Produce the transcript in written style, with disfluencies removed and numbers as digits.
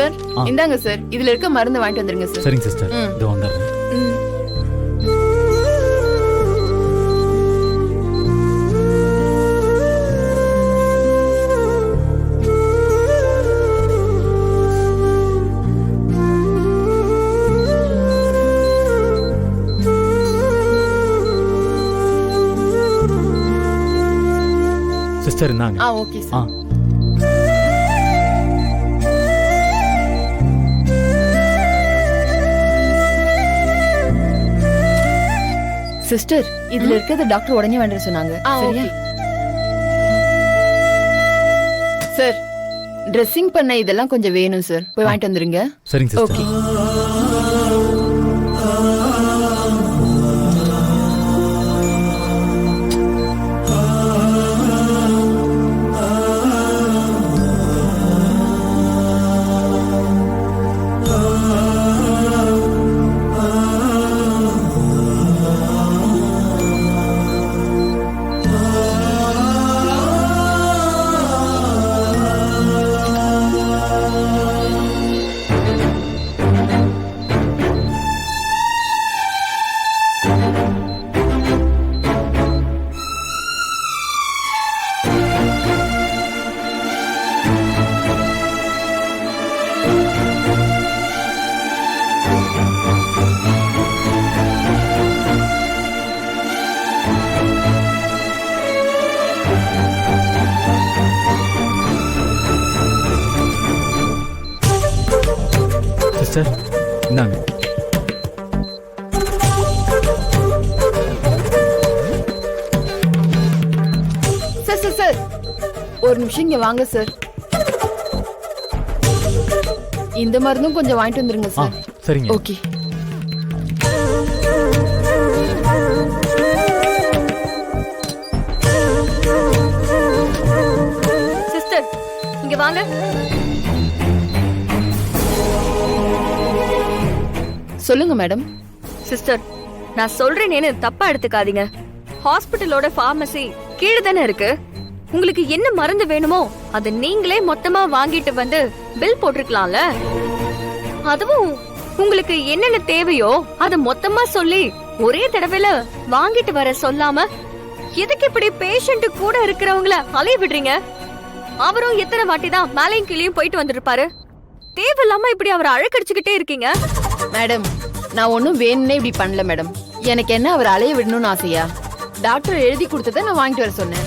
Sir இந்தாங்க sir, இதுல இருக்க மருந்து வாங்கிட்டு வந்துருங்க சார். சரிங்க சிஸ்டர், இதோ வந்துடுறேன். சிஸ்டர் இந்தாங்க. Okay sir. சிஸ்டர், இதுல இருக்கிறது டாக்டர் உடனே வேண்டாம் சொன்னாங்க. சரியா சார்? ட்ரெஸ்ஸிங் பண்ண இதெல்லாம் கொஞ்சம் வேணும் சார், போய் வாங்கிட்டு வந்துருங்க. சரிங்க சிஸ்டர். ஓகே. சிஸ்டர் இந்தாங்க. சார் சார் சார், ஒரு நிமிஷம் இங்க வாங்க சார். இந்த மருந்தும் கொஞ்சம் வாங்கிட்டு வந்துருங்க சார். சரிங்க. ஓகே. சிஸ்டர் இங்க வாங்க. சொல்லுங்க மேடம். சிஸ்டர், நான் சொல்றேனேன்னு தப்பா எடுத்துக்காதீங்க. ஹாஸ்பிட்டலோட பார்மசி கீழே தானே இருக்கு. உங்களுக்கு என்ன மருந்து வேணுமோ அதை நீங்களே மொத்தமா வாங்கிட்டு வந்து பில் போட்டிருக்கலாம்ல. அதுவும் உங்களுக்கு என்னென்ன தேவையோ அதை மொத்தமா சொல்லி ஒரே தடவையில வாங்கிட்டு வர சொல்லாம எதுக்கு இப்படி பேஷண்ட் கூட இருக்கிறவங்கள அலைய விடுறீங்க? அவரும் எத்தனை வாட்டி தான் மேலையும் கீழையும் போயிட்டு வந்திருப்பாரு. தேவையில்லாம இப்படி அவரை அழக்கடிச்சுக்கிட்டே இருக்கீங்க. மேடம், நான் ஒன்னும் வேணும்னே இப்படி பண்ணல மேடம். எனக்கு என்ன அவர் அலைய விடணும்னு ஆசையா? டாக்டர் எழுதி கொடுத்ததை நான் வாங்கிட்டு வர சொன்னேன்.